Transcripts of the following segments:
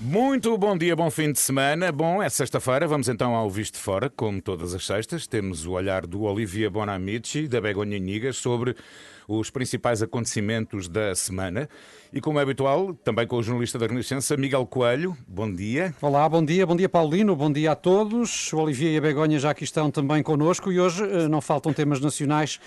Muito bom dia, bom fim de semana. Bom, é sexta-feira, vamos então ao Visto de Fora, como todas as sextas. Temos o olhar do Olivier Bonamici, da Begonha Inigas, sobre os principais acontecimentos da semana. E como é habitual, também com o jornalista da Renascença, Miguel Coelho. Bom dia. Olá, bom dia Paulino, bom dia a todos. O Olivier e a Begonha já aqui estão também connosco e hoje não faltam temas nacionais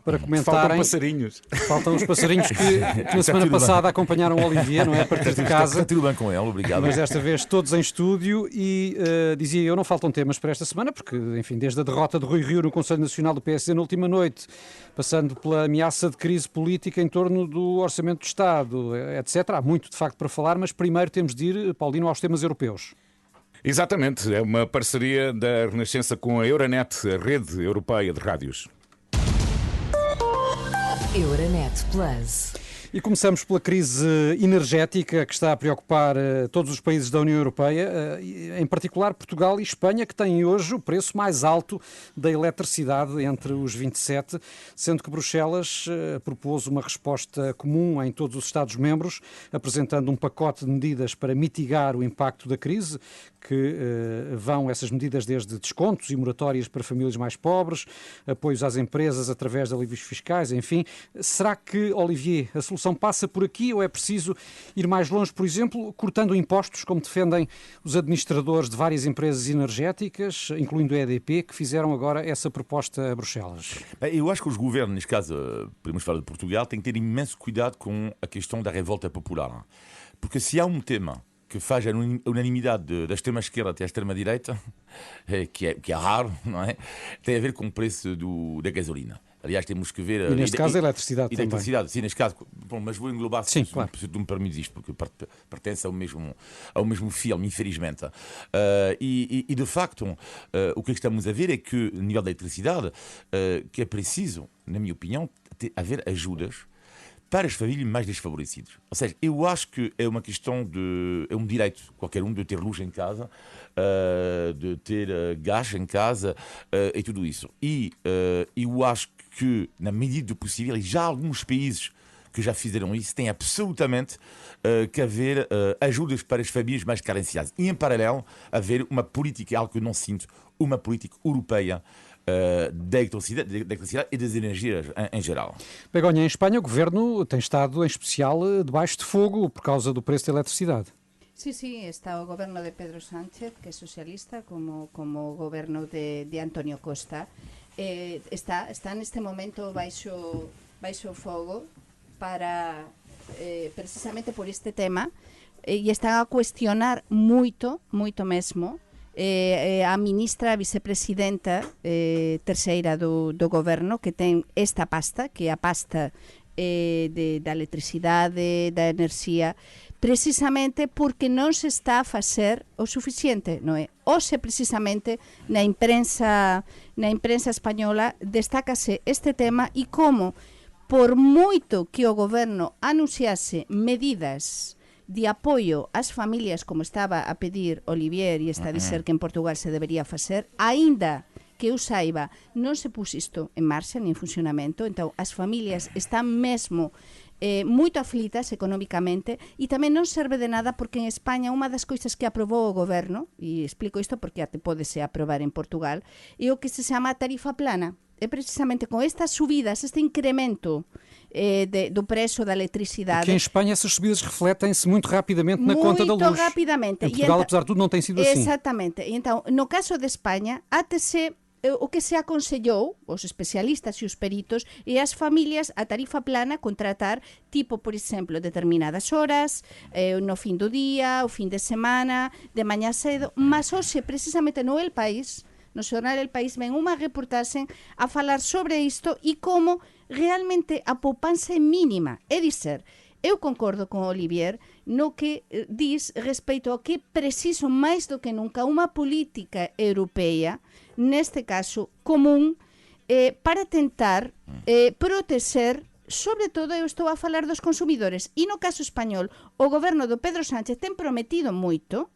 para comentarem. Faltam passarinhos. Faltam os passarinhos que na semana passada acompanharam o Olivier, não é? A partir de casa. Está tudo bem com ele, obrigado. Mas desta vez todos em estúdio e dizia eu, não faltam temas para esta semana, porque, enfim, desde a derrota de Rui Rio no Conselho Nacional do PSD na última noite, passando pela ameaça de crise política em torno do Orçamento do Estado, etc. Há muito, de facto, para falar, mas primeiro temos de ir, Paulino, aos temas europeus. Exatamente, é uma parceria da Renascença com a Euronet, a rede europeia de rádios. Euronet Plus. E começamos pela crise energética que está a preocupar todos os países da União Europeia, em particular Portugal e Espanha, que têm hoje o preço mais alto da eletricidade entre os 27, sendo que Bruxelas propôs uma resposta comum em todos os Estados-membros, apresentando um pacote de medidas para mitigar o impacto da crise, que vão essas medidas desde descontos e moratórias para famílias mais pobres, apoios às empresas através de alívios fiscais, enfim. Será que, Olivier, a solução passa por aqui ou é preciso ir mais longe, por exemplo, cortando impostos, como defendem os administradores de várias empresas energéticas, incluindo a EDP, que fizeram agora essa proposta a Bruxelas? Eu acho que os governos, neste caso, podemos falar de Portugal, têm que ter imenso cuidado com a questão da revolta popular. Porque se há um tema que faz a unanimidade da extrema-esquerda até a extrema-direita, que é raro, não é? Tem a ver com o preço da gasolina. Aliás, temos que ver... E neste caso a eletricidade também. Eletricidade, sim, neste caso. Bom, mas vou englobar, sim, claro. Se tu me permites isto, porque pertence ao mesmo filme, infelizmente. E de facto, o que estamos a ver é que, no nível da eletricidade, que é preciso, na minha opinião, haver ajudas para as famílias mais desfavorecidas. Ou seja, eu acho que é uma questão é um direito, qualquer um, de ter luz em casa, de ter gás em casa e tudo isso. E eu acho que, na medida do possível, e já alguns países que já fizeram isso, tem absolutamente que haver ajudas para as famílias mais carenciadas. E, em paralelo, haver uma política, algo que eu não sinto, uma política europeia da eletricidade e das energias em geral. Begonha, em Espanha o governo tem estado em especial debaixo de fogo por causa do preço da eletricidade. Sí, está o goberno de Pedro Sánchez, que é socialista, como o goberno de Antonio Costa. Está neste momento baixo fogo para precisamente por este tema e están a cuestionar moito mesmo a ministra, a vicepresidenta terceira do goberno, que ten esta pasta, que é a pasta da electricidade, da enerxía, precisamente porque non se está a facer o suficiente, non é? Hoxe, precisamente, na imprensa española destácase este tema e como, por moito que o goberno anunciase medidas de apoio ás familias, como estaba a pedir Olivier e está a dizer que en Portugal se debería facer, aínda que eu saiba, non se pus isto en marcha, ni en funcionamento, entón as familias están mesmo moito aflitas económicamente e tamén non serve de nada porque en España unha das coisas que aprobou o goberno, e explico isto porque até podese aprobar en Portugal, é o que se chama tarifa plana. É precisamente com estas subidas, este incremento do preço da eletricidade. Porque em Espanha essas subidas refletem-se muito rapidamente na conta da luz. Muito rapidamente. Em Portugal, apesar de tudo, não tem sido assim. Exatamente. Então, no caso de Espanha, o que se aconsellou, os especialistas e os peritos, é as familias a tarifa plana contratar, tipo, por exemplo, determinadas horas, no fin do día, o fin de semana, de mañá cedo, mas hoxe, precisamente no El País, no xornal El País, ven unha reportaxe a falar sobre isto e como realmente a poupanza é mínima. É dizer, eu concordo con Olivier no que diz respeito ao que é preciso máis do que nunca unha política europea, neste caso común, para tentar proteger, sobre todo eu estou a falar dos consumidores, e no caso español o goberno do Pedro Sánchez ten prometido moito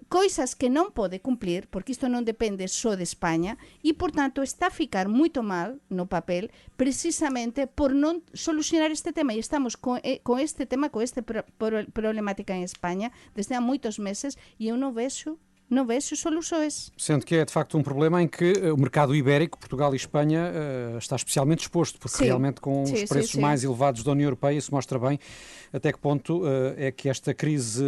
coisas que non pode cumplir, porque isto non depende só de España, e, portanto, está a ficar moito mal no papel, precisamente por non solucionar este tema. E estamos con este tema, con esta problemática en España, desde há moitos meses, e eu non vexo soluções. Sendo que é, de facto, um problema em que o mercado ibérico, Portugal e Espanha, está especialmente exposto, porque realmente com os preços mais elevados da União Europeia se mostra bem até que ponto é que esta crise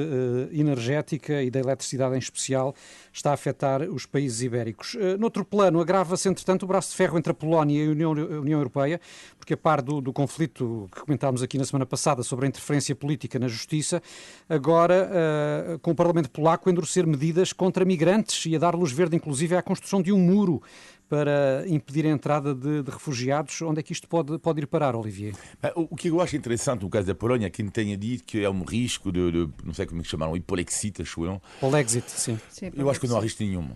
energética e da eletricidade em especial está a afetar os países ibéricos. Noutro plano, agrava-se, entretanto, o braço de ferro entre a Polónia e a União Europeia, porque a par do conflito que comentámos aqui na semana passada sobre a interferência política na justiça, agora, com o Parlamento polaco, endurecer medidas contra migrantes e a dar luz verde, inclusive, à construção de um muro para impedir a entrada de refugiados. Onde é que isto pode ir parar, Olivier? O que eu acho interessante no caso da Polónia, quem tenha dito que é um risco de não sei como é que chamaram, hipolexit, acho eu. Polexit, sim. Eu acho que não há risco nenhum.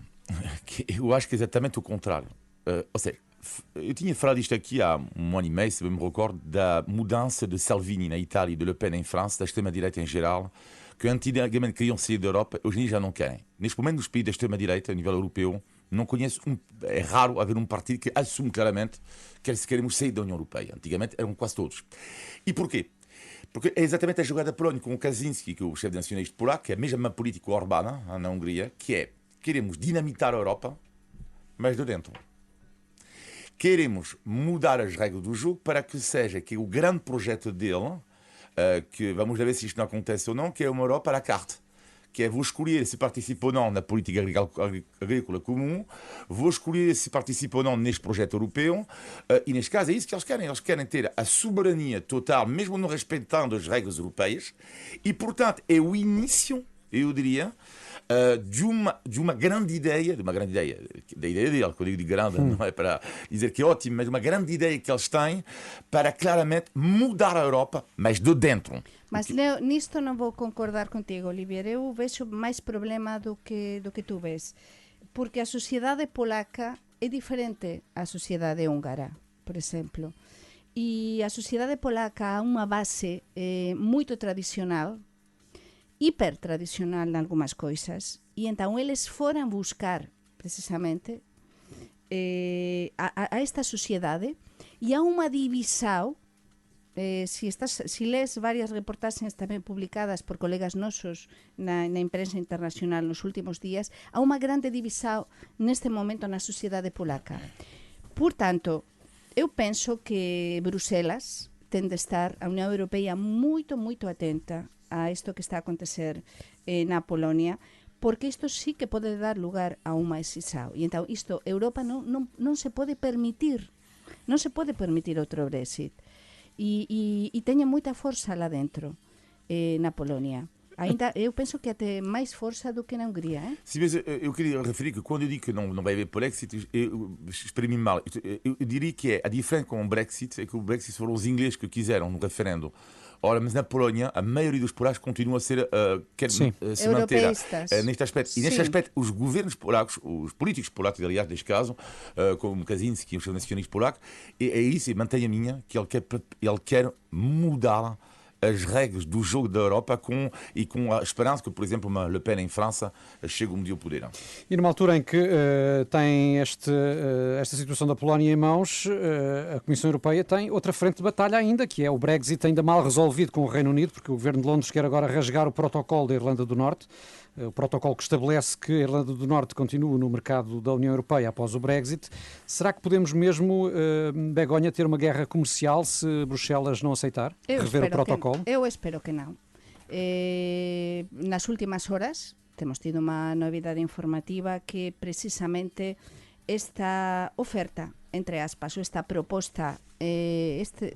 Eu acho que é exatamente o contrário. Ou seja, eu tinha falado isto aqui há um ano e meio, se eu me recordo, da mudança de Salvini na Itália e de Le Pen em França, da extrema-direita em geral, que antigamente queriam sair da Europa, hoje em dia já não querem. Neste momento, nos países da extrema-direita, a nível europeu, não conheço é raro haver um partido que assume claramente que queremos sair da União Europeia. Antigamente eram quase todos. E porquê? Porque é exatamente a jogada da Polónia com o Kaczynski, que é o chefe nacionalista polaco, que é a mesma política Orbán na Hungria, que é: queremos dinamitar a Europa, mas de dentro. Queremos mudar as regras do jogo para que seja que o grande projeto dele, que vamos ver se isto não acontece ou não, que é uma Europa à la carte. Que é, vou escolher se participo ou não na política agrícola comum, vou escolher se participo ou não neste projeto europeu, e neste caso é isso que eles querem. Eles querem ter a soberania total, mesmo não respeitando as regras europeias, e, portanto, é o início, eu diria, de uma grande ideia, da ideia dele, que eu digo de grande, não é para dizer que é ótimo, mas uma grande ideia que eles têm para claramente mudar a Europa, mas de dentro. Mas nisto não vou concordar contigo, Olivier. Eu vejo mais problema do que tu vês. Porque a sociedade polaca é diferente à sociedade húngara, por exemplo. E a sociedade polaca há uma base muito tradicional, hiper tradicional em algumas coisas, e então eles foram buscar precisamente a esta sociedade, e há uma divisão. Se lês várias reportaxes tamén publicadas por colegas nosos na imprensa internacional nos últimos días, há unha grande divisão neste momento na sociedade polaca. Por tanto, eu penso que Bruselas ten de estar, a Unión Europeia, moito atenta a isto que está a acontecer na Polonia, porque isto sí que pode dar lugar a unha excisão. E então, isto, Europa non se pode permitir, outro Brexit. E teña moita força lá dentro, na Polónia. Ainda, eu penso que até mais força do que na Hungria. Sim, mas eu queria referir que quando eu digo que não vai haver Brexit, eu exprimi mal. Eu diria que a diferença com o Brexit é que o Brexit foram os ingleses que quiseram no referendo. Ora, mas na Polónia, a maioria dos polacos continua a ser, se manter neste aspecto. E neste aspecto, os governos polacos, os políticos polacos, aliás, neste caso, como Kaczynski, o nacionalista polaco, é isso, e mantém a minha, que ele quer mudar as regras do jogo da Europa com a esperança que, por exemplo, uma Le Pen em França chegue um dia ao poder. E numa altura em que tem esta situação da Polónia em mãos, a Comissão Europeia tem outra frente de batalha ainda, que é o Brexit ainda mal resolvido com o Reino Unido, porque o Governo de Londres quer agora rasgar o protocolo da Irlanda do Norte, o protocolo que estabelece que a Irlanda do Norte continue no mercado da União Europeia após o Brexit. Será que podemos mesmo, Begonha, ter uma guerra comercial se Bruxelas não aceitar rever o protocolo? Eu espero que não. Nas últimas horas temos tido uma novidade informativa que precisamente esta oferta, entre aspas, ou esta proposta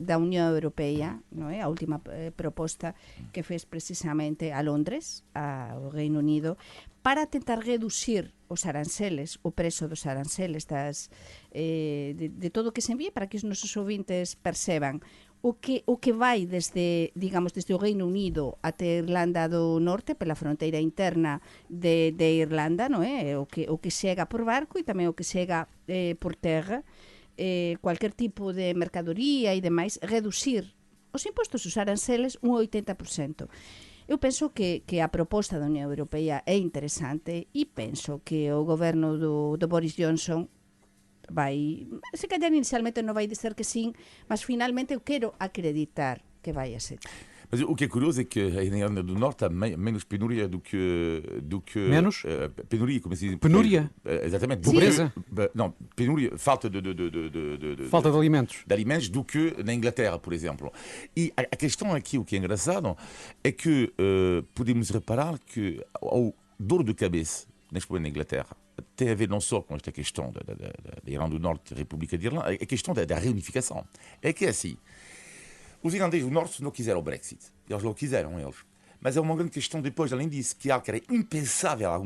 da Unión Europea, non é? A última proposta que fez precisamente a Londres, ao Reino Unido, para tentar reducir os aranceles, o prezo dos aranceles de todo o que se envíe, para que os nosos ouvintes perceban o que vai desde o Reino Unido até Irlanda do Norte, pela fronteira interna de Irlanda, non é? O que chega por barco e tamén o que chega por terra, cualquier tipo de mercadoría e demais, reducir os impostos, os aranceles, un 80%. Eu penso que a proposta da Unión Europea é interesante e penso que o goberno do Boris Johnson vai, se calhar inicialmente non vai dizer que sim, mas finalmente eu quero acreditar que vai a ser. Mas o que é curioso é que a Irlanda do Norte há menos penúria do que Menos? Penúria, como se diz? Penúria? Exatamente. Pobreza? Não, penúria, falta Falta de alimentos. de alimentos do que na Inglaterra, por exemplo. E a questão aqui, o que é engraçado, é que podemos reparar que a dor de cabeça neste momento na Inglaterra tem a ver não só com esta questão da Irlanda do Norte, República de Irlanda, a questão da reunificação. É que é assim. Os irlandeses do Norte não quiseram o Brexit. Eles não quiseram, eles. Mas é uma grande questão depois, além disso, que algo que era impensável há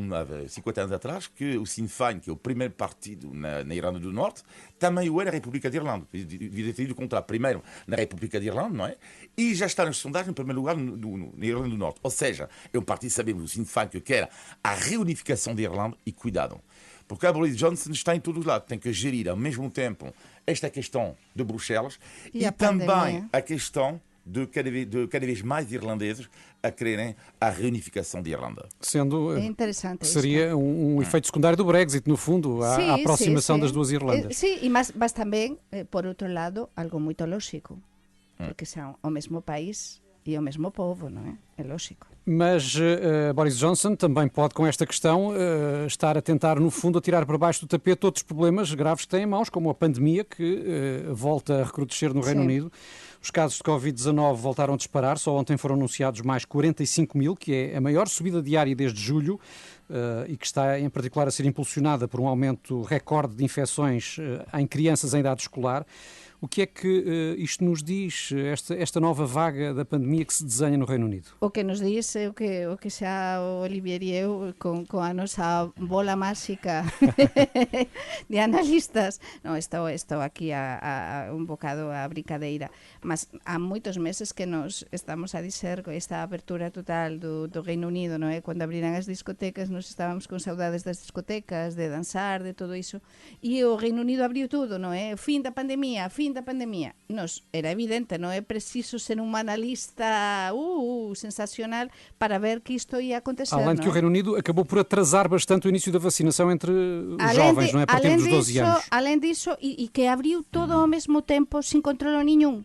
50 anos atrás, que o Sinn Féin, que é o primeiro partido na Irlanda do Norte, também o é na República de Irlanda. Devia ter ido contra primeiro na República de Irlanda, não é? E já está nas sondagens em primeiro lugar na Irlanda do Norte. Ou seja, é um partido, sabemos, o Sinn Féin, que quer a reunificação da Irlanda e cuidado. Porque a Boris Johnson está em todos os lados, tem que gerir ao mesmo tempo esta questão de Bruxelas e também a questão de cada vez mais irlandeses a quererem a reunificação de Irlanda. Sendo É interessante. seria um efeito secundário do Brexit, no fundo, a aproximação das duas Irlandas. Sim, e mas também, por outro lado, algo muito lógico, porque são o mesmo país e o mesmo povo, não é? É lógico. Mas Boris Johnson também pode, com esta questão, estar a tentar, no fundo, a tirar para baixo do tapete outros problemas graves que tem em mãos, como a pandemia, que volta a recrudescer no Reino Unido. Os casos de Covid-19 voltaram a disparar. Só ontem foram anunciados mais 45 mil, que é a maior subida diária desde julho, e que está, em particular, a ser impulsionada por um aumento recorde de infecções em crianças em idade escolar. O que é que isto nos diz, esta nova vaga da pandemia que se desenha no Reino Unido? O que nos diz é o que xa o Olivier e eu con a nosa bola máxica de analistas. Non, estou aquí a un bocado a brincadeira, mas há moitos meses que nos estamos a dizer que esta apertura total do Reino Unido, non é? Cando abriran as discotecas, nos estábamos con saudades das discotecas, de danzar, de todo iso, e o Reino Unido abriu tudo, non é? Fin da pandemia. Nos era evidente, non é preciso ser un analista sensacional para ver que isto ia acontecer. Além de que o Reino Unido acabou por atrasar bastante o início da vacinação entre os jovens, não é? A partir dos 12 anos. Além disso, e que abriu todo ao mesmo tempo, sin controlo nenhum.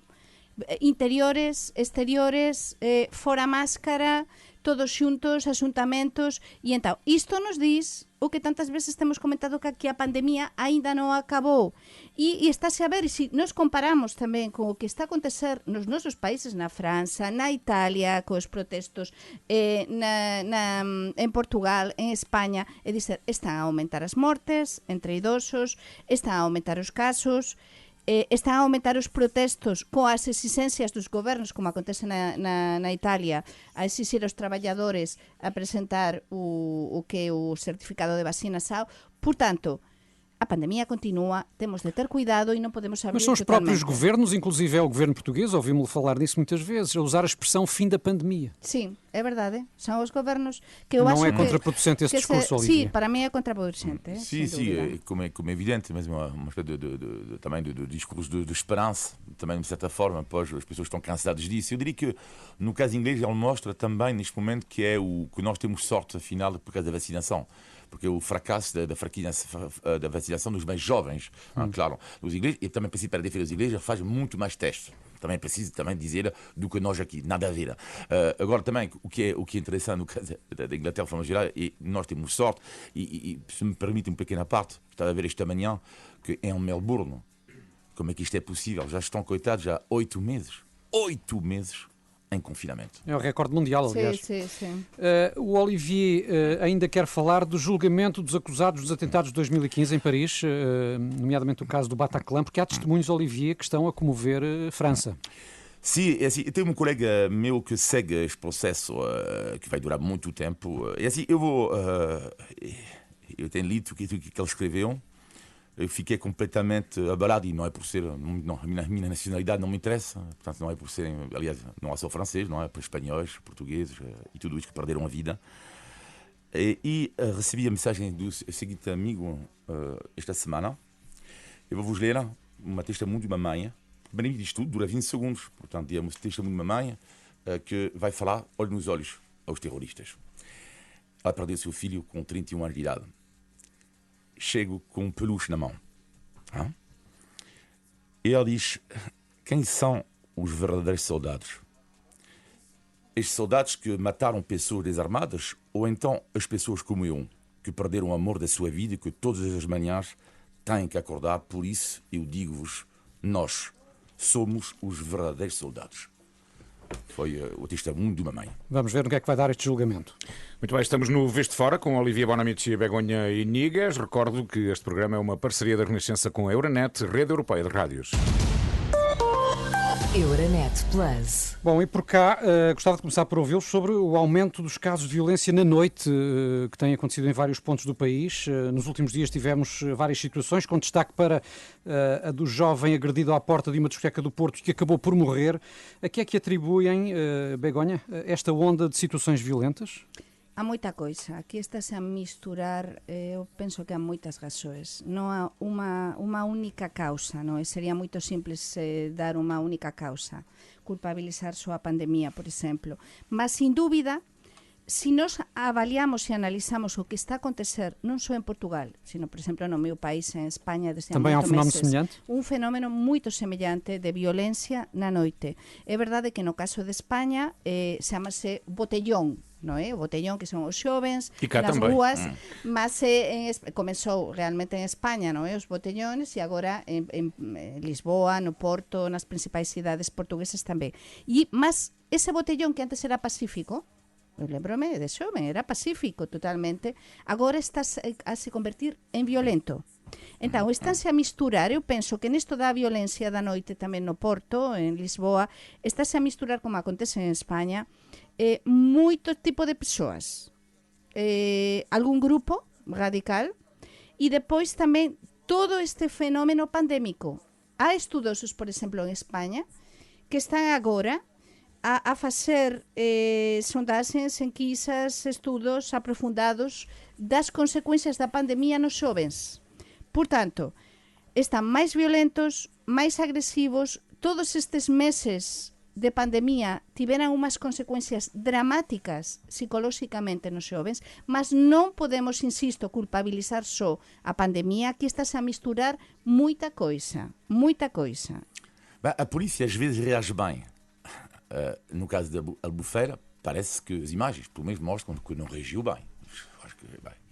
Interiores, exteriores, fora máscara, todos xuntos, asuntamentos, e entón, isto nos diz o que tantas veces temos comentado, que aquí a pandemia aínda non acabou, e estáse a ver, e se nos comparamos tamén con o que está a acontecer nos nosos países, na França, na Italia, cos protestos, en Portugal, en España, é dizer, están a aumentar as mortes entre idosos, están a aumentar os casos, están a aumentar os protestos coas exixencias dos gobernos, como acontece na Italia, a exixir aos traballadores a presentar o que é o certificado de vacinação. Portanto, a pandemia continua, temos de ter cuidado e não podemos abrir. Mas são os próprios governos, inclusive é o governo português, ouvimos-lo falar nisso muitas vezes, a usar a expressão fim da pandemia. Sim, é verdade. São os governos que eu acho que... Não é contraproducente esse discurso, Olivia? Sim, para mim é contraproducente. Sim, como é evidente, mas uma espécie também de discurso de esperança, também de certa forma, pois as pessoas estão cansadas disso. Eu diria que no caso inglês ele mostra também neste momento que é o que nós temos sorte afinal por causa da vacinação. Porque o fracasso da vacinação dos mais jovens, claro, os ingleses, e também preciso para defender os ingleses, faz muito mais testes. Também preciso dizer do que nós aqui, nada a ver. Agora também, o que é interessante no caso da Inglaterra, de forma geral, e nós temos sorte, e se me permite uma pequena parte, estava a ver esta manhã, que em Melbourne, como é que isto é possível? Já estão, coitados, já 8 meses. 8 meses em confinamento. É o recorde mundial, aliás. Sim. O Olivier ainda quer falar do julgamento dos acusados dos atentados de 2015 em Paris, nomeadamente o caso do Bataclan, porque há testemunhos, Olivier, que estão a comover França. Sim, é assim, eu tenho um colega meu que segue este processo que vai durar muito tempo. É assim, eu tenho lido o que ele escreveu. Eu fiquei completamente abalado, e não é por ser, não, a minha nacionalidade não me interessa, portanto não é por serem, aliás, não é só francês, não é para espanhóis, portugueses e tudo isso que perderam a vida. E recebi a mensagem do seguinte amigo esta semana. Eu vou-vos ler uma testemunho de uma mãe. Primeiro diz tudo, dura 20 segundos, portanto é um testemunho de uma mãe que vai falar olho nos olhos aos terroristas. Ela perdeu seu filho com 31 anos de idade. Chego com um peluche na mão. E ela diz: quem são os verdadeiros soldados? Estes soldados que mataram pessoas desarmadas ou então as pessoas como eu, que perderam o amor da sua vida e que todas as manhãs têm que acordar? Por isso eu digo-vos, nós somos os verdadeiros soldados. Foi o testemunho de uma mãe. Vamos ver no que é que vai dar este julgamento. Muito bem, estamos no Visto Fora com Olivia Bonamici e Begonha Inigas. Recordo que este programa é uma parceria da Renascença com a Euronet, Rede Europeia de Rádios. Euronet Plus. Bom, e por cá gostava de começar por ouvi-los sobre o aumento dos casos de violência na noite que tem acontecido em vários pontos do país. Nos últimos dias tivemos várias situações, com destaque para a do jovem agredido à porta de uma discoteca do Porto que acabou por morrer. A que é que atribuem, Begonha, esta onda de situações violentas? Há moita coisa. Aquí estás a misturar, eu penso que há moitas razóes. Non há unha única causa, non? Sería moito simples dar unha única causa, culpabilizar só a pandemia, por exemplo. Mas, sin dúbida, se nos avaliamos e analizamos o que está a acontecer non só en Portugal, sino, por exemplo, no meu país, en España, desde Também há um fenómeno meses, semelhante? un fenómeno moito semellante de violencia na noite. É verdade que no caso de España chamase botellón, non é? O botellón, que son os xovens E cá nas também. rúas, mas comezou realmente en España, non é? Os botellóns, e agora en Lisboa, no Porto, nas principais cidades portuguesas tamén. Mas ese botellón que antes era pacífico, eu lembrome de xoven, era pacífico totalmente, agora está a se convertir en violento. Entón, estánse a misturar, eu penso que nesto da violencia da noite tamén no Porto, en Lisboa, estáse a misturar, como acontece en España, moito tipo de persoas. Algún grupo radical, e depois tamén todo este fenómeno pandémico. Há estudosos, por exemplo, en España, que están agora a facer sondaxes, enquisas, estudos aprofundados das consecuencias da pandemia nos xovens. Por tanto, están máis violentos, máis agresivos. Todos estes meses de pandemia tiveran unhas consecuencias dramáticas psicolóxicamente nos xovens, mas non podemos, insisto, culpabilizar só a pandemia. Aquí estás a misturar moita coisa, moita coisa. A polícia às vezes reage bem. No caso da Albufeira, parece que as imagens, pelo menos, mostram que não reagiu bem. Acho que,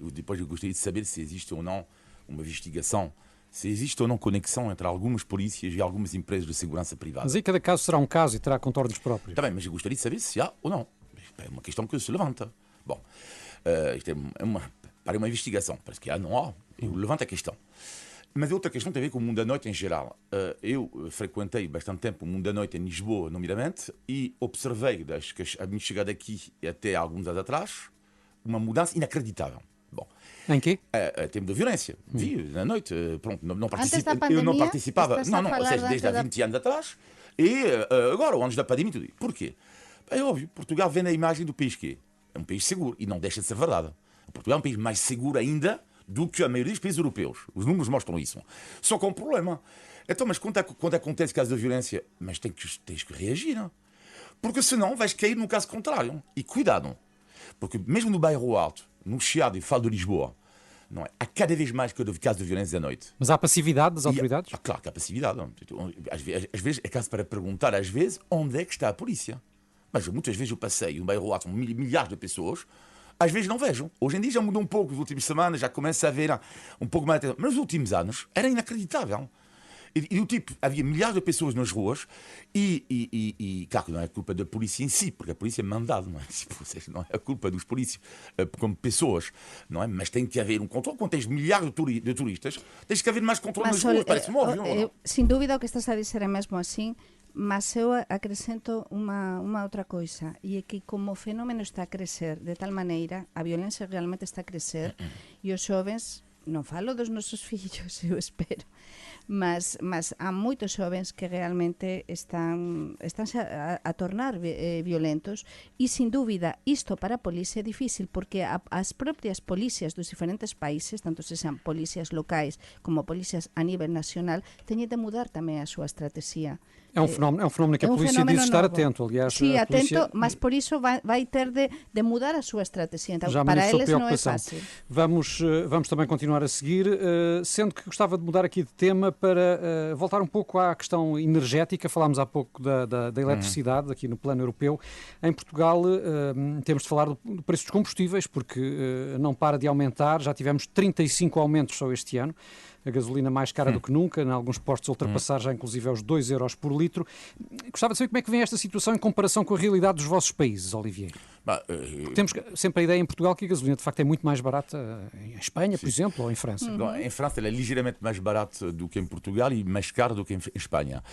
depois eu gostaria de saber se existe ou não uma investigação, se existe ou não conexão entre algumas polícias e algumas empresas de segurança privada. Mas aí cada caso será um caso e terá contornos próprios. Também, mas eu gostaria de saber se há ou não. É uma questão que se levanta. Bom, isto para uma investigação. Parece que há, não há. Eu levanto a questão. Mas outra questão tem a ver com o mundo da noite em geral. Eu frequentei bastante tempo o mundo da noite em Lisboa, nomeadamente, e observei, desde que a minha chegada aqui até alguns anos atrás, uma mudança inacreditável. Bom, em quê? Termo de violência. Vi na noite, pronto, não Antes da eu não pandemia, participava. estás a Não, ou falar seja, desde há da- 20 anos atrás, e agora, antes da pandemia, tudo. Porquê? É óbvio, Portugal vende a imagem do país que é um país seguro, e não deixa de ser verdade. Portugal é um país mais seguro ainda do que a maioria dos países europeus. Os números mostram isso. Só com um problema. Então, mas quando acontece caso de violência, mas tens que reagir. Não? Porque senão vais cair num caso contrário. E cuidado. Porque mesmo no bairro Alto, no Chiado e Falo de Lisboa, não é? Há cada vez mais casos de violência à noite. Mas há passividade das autoridades? Claro que há passividade. Às vezes é caso para perguntar, às vezes, onde é que está a polícia. Mas muitas vezes eu passei no bairro Alto, milhares de pessoas, às vezes não vejo. Hoje em dia já mudou um pouco, nas últimas semanas já começa a haver um pouco mais de atenção. Mas nos últimos anos era inacreditável. E o tipo, havia milhares de pessoas nas ruas e claro que não é culpa da polícia em si, porque a polícia é mandada, não é? Ou seja, não é a culpa dos polícias como pessoas, não é? Mas tem que haver um controle. Quando tens milhares de turistas, tens que haver mais controle nas ruas, parece-me óbvio. Ou não? Sin dúbida o que estás a dizer é mesmo assim, mas eu acrescento unha outra coisa, e é que como o fenómeno está a crecer de tal maneira, a violencia realmente está a crecer, e os xovens, non falo dos nosos fillos, eu espero, mas há moitos xovens que realmente están a tornar violentos, e sin dúbida isto para a policía é difícil, porque as propias policías dos diferentes países, tanto se sean policías locais como policías a nivel nacional, teñen de mudar tamén a súa estrategia. É um fenómeno que a É um polícia fenómeno diz estar novo. atento, aliás. Sí, a polícia atento, mas por iso vai ter de mudar a súa estrategia. Então, já para manifestou eles não é preocupação. fácil. Vamos também continuar a seguir, sendo que gostava de mudar aqui de tema para voltar um pouco à questão energética. Falámos há pouco da eletricidade aqui no plano europeu. Em Portugal temos de falar do preço dos combustíveis, porque não para de aumentar. Já tivemos 35 aumentos só este ano. A gasolina mais cara do que nunca, em alguns postos a ultrapassar já inclusive aos 2 euros por litro. Gostava de saber como é que vem esta situação em comparação com a realidade dos vossos países, Olivier. Temos sempre a ideia em Portugal que a gasolina de facto é muito mais barata em Espanha, por exemplo, ou em França. Em França, ela é ligeiramente mais barata do que em Portugal e mais cara do que em Espanha.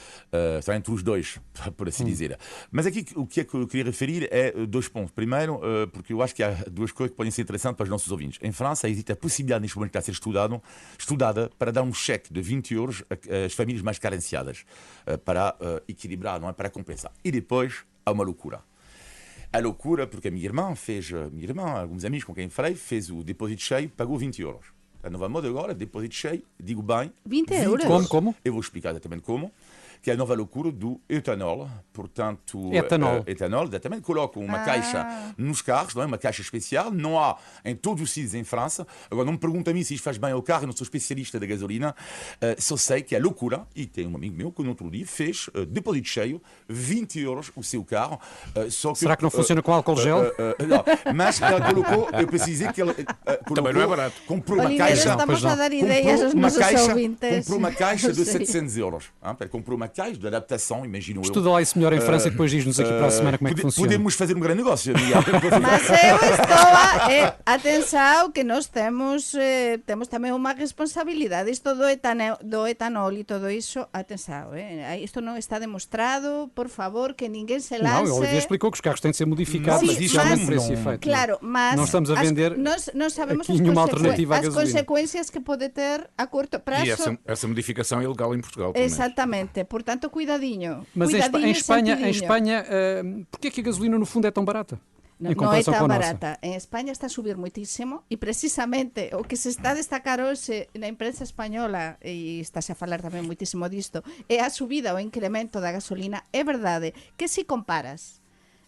Está entre os dois, por assim dizer. Mas aqui, o que é que eu queria referir é 2 pontos. Primeiro, porque eu acho que há 2 coisas que podem ser interessantes para os nossos ouvintes. Em França, existe a possibilidade neste momento de estar a ser estudada para dar um cheque de 20 euros às famílias mais carenciadas, para equilibrar, não é? Para compensar. E depois, há uma loucura. A loucura, porque a minha irmã, alguns amigos com quem falei, fez o depósito cheio, pagou 20 euros. A nova moda agora, depósito cheio, digo bem... 20 euros? Como? Eu vou explicar exatamente como. Que é a nova loucura do etanol, portanto... Etanol. Exatamente. Colocam uma caixa nos carros, não é? Uma caixa especial. Não há em todos os sítios em França. Agora, não me pergunta a mim se isto faz bem ao carro, eu não sou especialista da gasolina. Só sei que é loucura. E tem um amigo meu que no outro dia fez, depósito cheio, 20 euros o seu carro. Será que não funciona com álcool gel? Não, mas ela colocou, eu precisei que ela colocou... Também não é barato. Comprou uma Oliveira, caixa... estamos a dar ideias aos nossos ouvintes. Comprou uma caixa de Não sei. 700 euros. Comprou uma caixa de adaptação, imagino eu. Estuda lá isso melhor em França e depois diz-nos aqui para a semana como é que funciona. Podemos fazer um grande negócio, Miguel. Mas eu estou atenção que nós temos também uma responsabilidade. Isto do etanol e todo isso, atenção, isto não está demonstrado, por favor, que ninguém se lance. Não, o Olivier explicou que os carros têm de ser modificados, Sim, mas isso já mas- não preço e efeito. Claro, mas Não estamos a vender nós sabemos aqui nenhuma alternativa à as gasolina. consequências que pode ter a curto prazo. E essa modificação é ilegal em Portugal também. Exatamente, portanto, cuidadinho. Mas cuidadinho em e Espanha, sentidinho. porquê é que a gasolina no fundo é tão barata? No, em non é comparação tan com a nossa? barata. En España está a subir moitísimo e precisamente o que se está a destacar hoxe na imprensa española, e estáse a falar tamén moitísimo disto, é a subida ou incremento da gasolina. É verdade que se comparas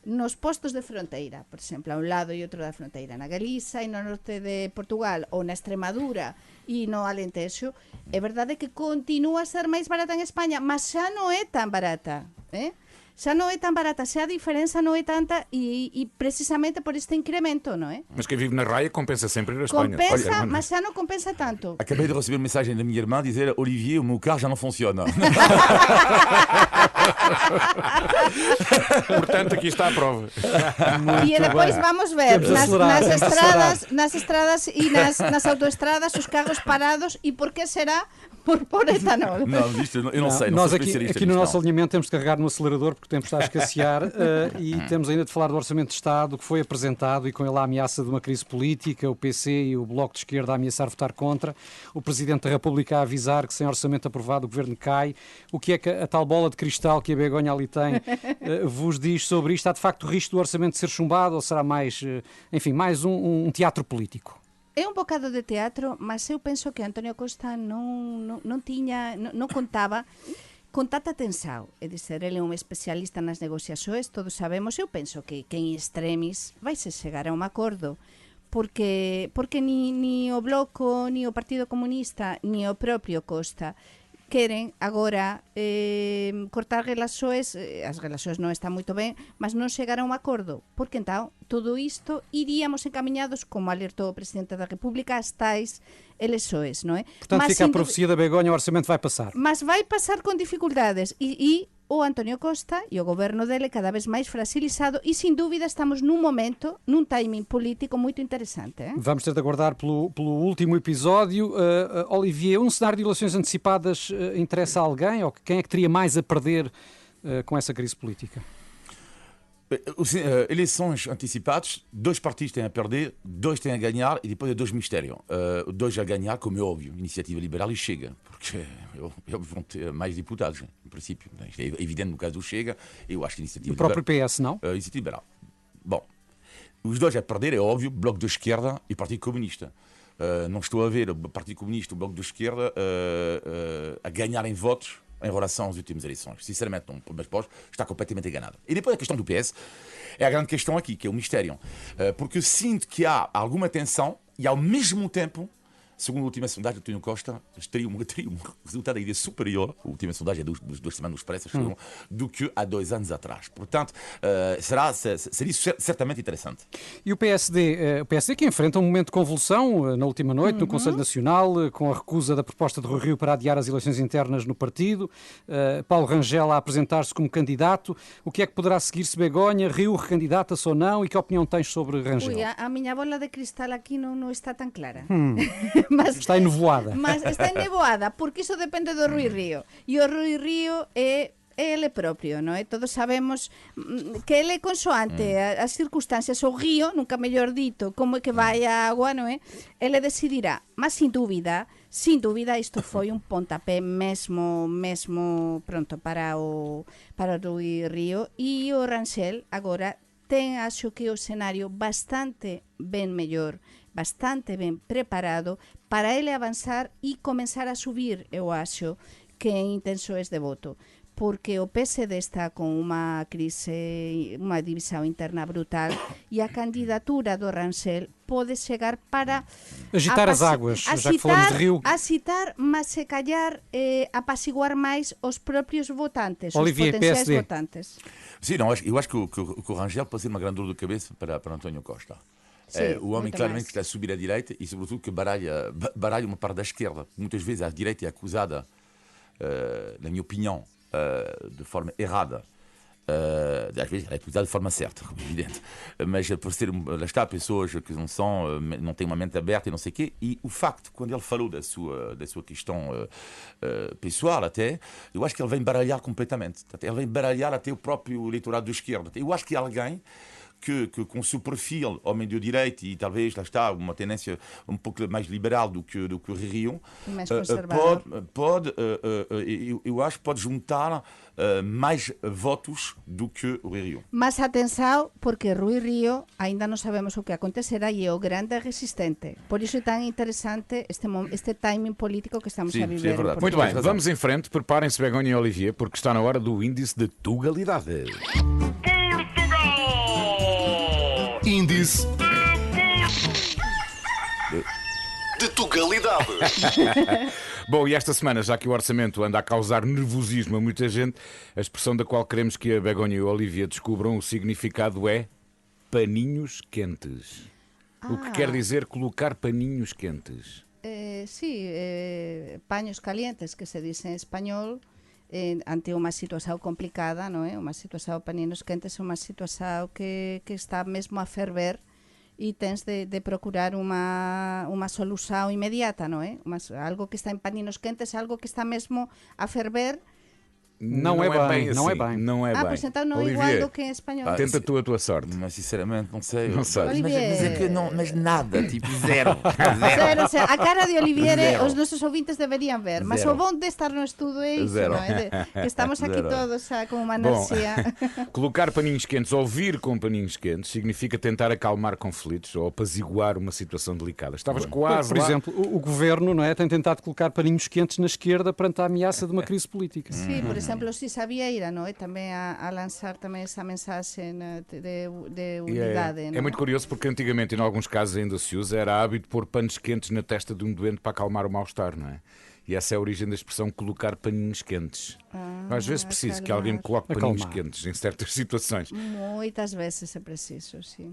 nos postos de fronteira, por exemplo, a un lado e outro da fronteira, na Galiza e no norte de Portugal, ou na Extremadura e no Alentexo, é verdade que continúa a ser máis barata en España, mas xa non é tan barata, xa non é tan barata, xa a diferença non é tanta e precisamente por este incremento, non é? Mas quem vive na raia compensa sempre ir à Espanha. Compensa, Olha, mas xa non compensa tanto. Acabei de receber uma mensagem da minha irmã dizer: Olivier, o meu carro já não funciona. portanto, aqui está a prova. E depois bem. vamos ver Temos de acelerar, temos de acelerar. nas estradas e nas autoestradas os carros parados e por que será? Por etanol. Não, isto eu não sei. Não Nós sou aqui especialista no nisto, nosso não. alinhamento temos de carregar no acelerador porque o tempo está a escassear e temos ainda de falar do Orçamento de Estado que foi apresentado e com ele a ameaça de uma crise política, o PC e o Bloco de Esquerda a ameaçar votar contra, o Presidente da República a avisar que sem orçamento aprovado o Governo cai. O que é que a tal bola de cristal que a Begonha ali tem vos diz sobre isto? Há de facto o risco do orçamento ser chumbado ou será mais, enfim, mais um teatro político? É un bocado de teatro, mas eu penso que Antonio Costa non contaba con tanta tensao. É dizer, ele é un especialista nas negociaxoes, todos sabemos, eu penso que en extremis vaise chegar a un acordo, porque ni o Bloco, ni o Partido Comunista, ni o propio Costa queren agora cortar relaxoes, as relaxoes non están moito ben, mas non chegar a un acordo, porque entón todo isto iríamos encaminhados, como alertou o Presidente da República, as tais elexoes, non é? Portanto, Mas, fica a sin profecia da Begonha, o orçamento vai passar. Mas vai pasar con dificultades e o Antonio Costa e o goberno dele cada vez máis fragilizado e, sin dúbida, estamos nun momento, nun timing político moito interesante. Vamos ter de aguardar pelo último episódio. Olivier, um cenário de eleições antecipadas interessa a alguém? Ou quem é que teria mais a perder com essa crise política? Eleições antecipadas, 2 partidos têm a perder, 2 têm a ganhar e depois 2 mistérios. 2 a ganhar, como é óbvio, Iniciativa Liberal e Chega, porque eles vão ter mais deputados, em princípio. Isto é evidente no caso do Chega, eu acho que Iniciativa O próprio PS, não? Iniciativa Liberal. Bom, os 2 a perder, é óbvio, Bloco de Esquerda e Partido Comunista. Não estou a ver o Partido Comunista e o Bloco de Esquerda a ganharem votos em relação às últimas eleições. Sinceramente, não, mas posso estar completamente enganado. E depois a questão do PS é a grande questão aqui, que é o mistério. Porque eu sinto que há alguma tensão e, ao mesmo tempo, segundo a última sondagem do António Costa, teria um resultado ainda superior, a última sondagem é duas semanas no Expresso, do que há 2 anos atrás. Portanto, seria certamente interessante. E o PSD que enfrenta um momento de convulsão na última noite no Conselho Nacional, com a recusa da proposta de Rui Rio para adiar as eleições internas no partido, Paulo Rangel a apresentar-se como candidato. O que é que poderá seguir-se, Begonha? Rio recandidata-se ou não? E que opinião tens sobre Rangel? Ui, a miña bola de cristal aquí non está tan clara. Está enovoada. Mas está enovoada, porque iso depende do Rui Río. E o Rui Río é ele propio, non é? Todos sabemos que ele é consoante as circunstancias, o río, nunca mellor dito, como é que vai a agua, non é? Ele decidirá, mas sin dúbida, isto foi un pontapé mesmo pronto para o Rui Río, e o Rangel agora ten, acho que o escenario bastante ben mellor, bastante ben preparado para ele avanzar e comenzar a subir, eu acho, que en intenções de voto. Porque o PSD está con unha crise, unha división interna brutal, e a candidatura do Rangel pode chegar para agitar as águas, já que falamos de Rio. Agitar, mas se callar apaciguar máis os propios votantes, Olivier, os potenciais PSD. votantes. Sim, não, eu acho que o Rangel pode ser uma grande dor de cabeça para António Costa. Sim, o homem muito claramente mais. que está a subir à direita e, sobretudo, que baralha uma parte da esquerda. Muitas vezes a direita é acusada, na minha opinião, de forma errada. Às vezes é acusada de forma certa, como é evidente. Mas por ser, lá está, pessoas que não têm uma mente aberta e não sei o quê. E o facto, quando ele falou da sua questão pessoal até, eu acho que ele vem baralhar completamente. Ele vem baralhar até o próprio eleitorado de esquerda. Eu acho que alguém que com o seu perfil homem de direita e talvez, lá está, uma tendência um pouco mais liberal do que o Rio, Mais conservador. eu acho que pode juntar mais votos do que o Rio. Mas atenção, porque Rui Río ainda não sabemos o que acontecerá e é o grande resistente. Por isso é tão interessante este timing político que estamos a viver. é verdade. em Muito Portugal. bem, vamos em frente. Preparem-se, Begonha e Olivier, porque está na hora do índice de Tugalidade. Índice de Tugalidade. Bom, e esta semana, já que o orçamento anda a causar nervosismo a muita gente, a expressão da qual queremos que a Begonha e o Olivier descubram o significado é paninhos quentes. O que quer dizer colocar paninhos quentes? Sí, paños calientes, que se dice en español, ante unha situación complicada, non é? Unha situación paninos quentes é unha situación que está mesmo a ferver e tens de procurar unha solución inmediata, non é? Algo que está en paninos quentes, algo que está mesmo a ferver. Não é bem, assim. não é bem. Não é bem. Pois então não é Olivier, igual do que em espanhol. tenta tu a tua sorte. Mas sinceramente não sei. Não sei. Mas Olivier. é que não, mas nada, tipo zero. Zero. A cara de Olivier Zero. os nosos ouvintes deberían ver. Mas Zero. o bom de estar no estudo é iso, Zero. non é? Que estamos aquí Zero. todos com uma Bom, anarquia. colocar paninhos quentes, ouvir com paninhos quentes, significa tentar acalmar conflitos ou apaziguar uma situação delicada. Estavas quase Por lá. exemplo, o governo, não é, tem tentado colocar paninhos quentes na esquerda perante a ameaça de uma crise política. Sí, por exemplo, si sabía non é? Tamén a lançar tamén esa mensaxe de E unidade. é muito curioso porque antigamente, em alguns casos ainda se usa, era hábito pôr panos quentes na testa de um doente para acalmar o mal-estar, não é? E essa é a origem da expressão colocar paninhos quentes. Às vezes preciso que alguém me coloque paninhos Acalmar. quentes em certas situações. Moitas veces é preciso, sí.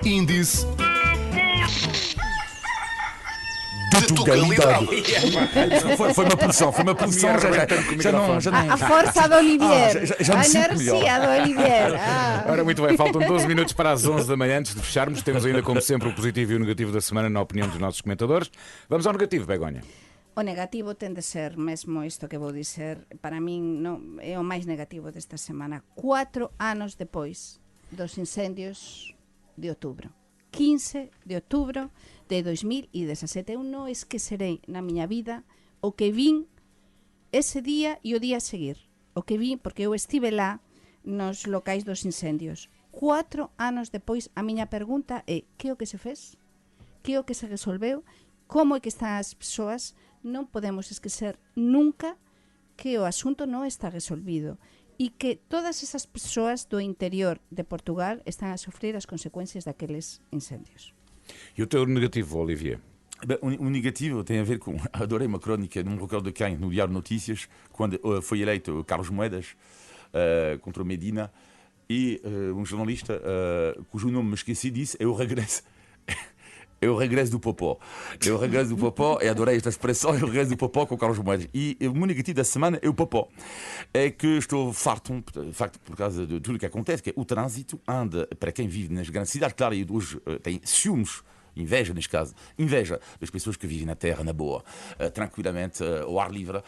Índice de Tugalidade. Foi uma pressão. Já não. A força do Olivier, já me a sinto melhor. energia do Olivier. Ora, muito bem, faltam 12 minutos para as 11 da manhã. Antes de fecharmos, temos ainda, como sempre, o positivo e o negativo da semana, na opinião dos nossos comentadores. Vamos ao negativo, Begonha. O negativo ten de ser mesmo isto que vou dizer. Para min non, é o máis negativo desta semana. 4 anos depois dos incendios de outubro. 15 de outubro de 2017. Eu non esquecerei na miña vida o que vin ese día e o día a seguir. O que vin, porque eu estive lá nos locais dos incendios. 4 anos depois, a miña pergunta é: que é o que se fez? Que é o que se resolveu? como é que están as persoas, non podemos esquecer nunca que o asunto non está resolvido e que todas esas persoas do interior de Portugal están a sofrer as consecuencias daqueles incendios. E o teu negativo, Olivier? O negativo tem a ver com... Adorei uma crónica, não me recordo de quem, no Diário de Notícias, quando foi eleito Carlos Moedas contra o Medina, e um jornalista cujo nome me esqueci disse: eu regresso do Popó. Eu regresso do Popó, e adorei esta expressão, eu regresso do Popó com o Carlos Moedas. E o meu negativo da semana é o Popó. É que estou farto por causa de tudo o que acontece, que é o trânsito anda, para quem vive nas grandes cidades, claro, e hoje tem ciúmes, inveja neste caso, inveja das pessoas que vivem na terra, na boa, tranquilamente, ao ar livre,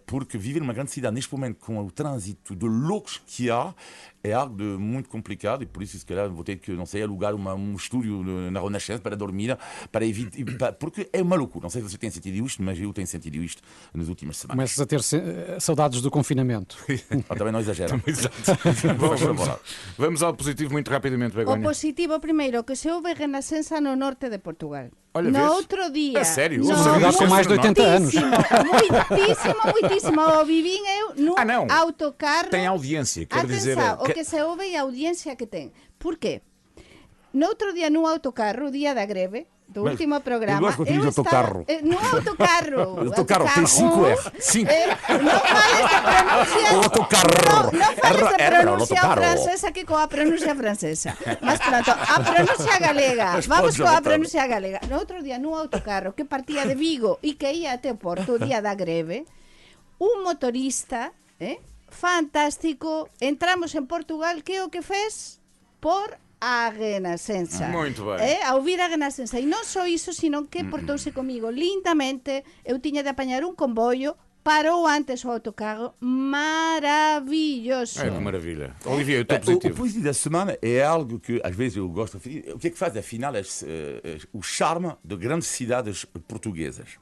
porque viver numa grande cidade neste momento com o trânsito de loucos que há é algo de muito complicado, e por isso se calhar vou ter que, não sei, alugar um estúdio na Renascença para dormir, para evitar, porque é uma loucura. Não sei se você tem sentido isto, mas eu tenho sentido isto nas últimas semanas. Começas a ter saudades do confinamento. Também não exagera. Exato. Bom, vamos ao positivo muito rapidamente, O Begonha. positivo primeiro, que se houve renascença no norte de Portugal. Olha, no vês? outro dia. A sério? No, Os servidores com mais de 80 anos. Muitíssimo. O vivín eu no não. autocarro. Tem audiência, quer dizer... Atenção, o que se ouve e a audiencia que ten. Por quê? No outro dia no autocarro, o día da greve, do Mas último programa, eu gosto quando diz autocarro. No autocarro. Autocarro tem 5R. 5. Non fales de pronuncia. Autocarro. Non fales de pronuncia autocarro. francesa que coa pronuncia francesa. Mas pronto, a pronuncia galega. Vamos coa pronuncia galega. No outro día no autocarro que partía de Vigo e que ia até Porto o día da greve, un motorista, fantástico, entramos en Portugal, que é o que fez? Por a Renascença. Muito bem. A ouvir a Renascença. E non só iso, sino que portouse comigo lindamente. Eu tiña de apañar un comboio, parou antes o autocarro, maravilhoso. É, que maravilha. Olivier, o teu O positivo. positivo da semana é algo que às vezes eu gosto de fazer. O que é que faz afinal o charme de grandes cidades portuguesas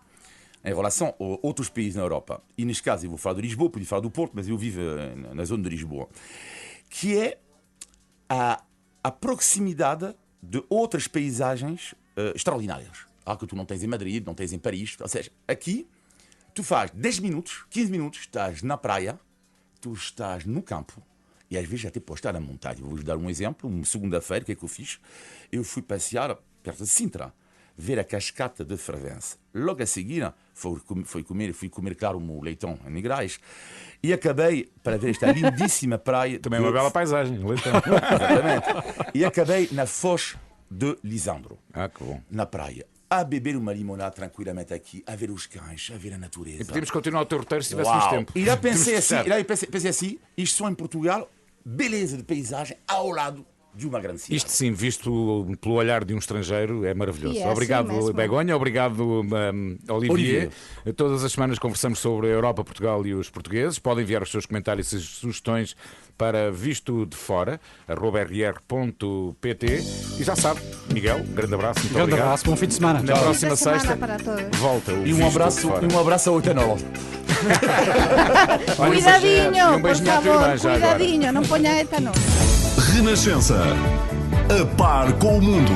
em relação a outros países na Europa? E neste caso eu vou falar de Lisboa, podia falar do Porto, mas eu vivo na zona de Lisboa, que é a proximidade de outras paisagens extraordinárias. Algo que tu não tens em Madrid, não tens em Paris. Ou seja, aqui tu faz 10 minutos, 15 minutos, estás na praia, tu estás no campo, e às vezes até podes estar na montanha. Vou-vos dar um exemplo. Uma segunda-feira, o que é que eu fiz? Eu fui passear perto de Sintra, ver a cascata de Fervença. Logo a seguir, fui comer, claro, o leitão em Negrais, e acabei para ver esta lindíssima praia. Também é uma bela paisagem. Leitão. Exatamente. E acabei na Foz de Lisandro, Que bom. na praia, a beber uma limonada tranquilamente aqui, a ver os cães, a ver a natureza. E podíamos continuar o teu roteiro se tivéssemos Uau. tempo. E lá pensei Temos que assim, fechar. pensei assim, isto só em Portugal, beleza de paisagem ao lado de uma grande cidade. Isto sim, visto pelo olhar de um estrangeiro, é maravilhoso. E é assim Obrigado, mesmo. Begonha. Obrigado, Olivier. Olivier. Todas as semanas conversamos sobre a Europa, Portugal e os portugueses. Podem enviar os seus comentários e sugestões para visto de fora, @rr.pt. E já sabe, Miguel, um grande abraço. Muito Grande obrigado. abraço, bom fim de semana. Na Tchau. próxima Boa semana sexta, para todos. volta o E um Visto abraço, de Fora. a 8-9. Olha, Cuidadinho, um por beijinho à tua favor, irmã já agora. cuidadinho, non poña etanol. Renascença. A par com o mundo.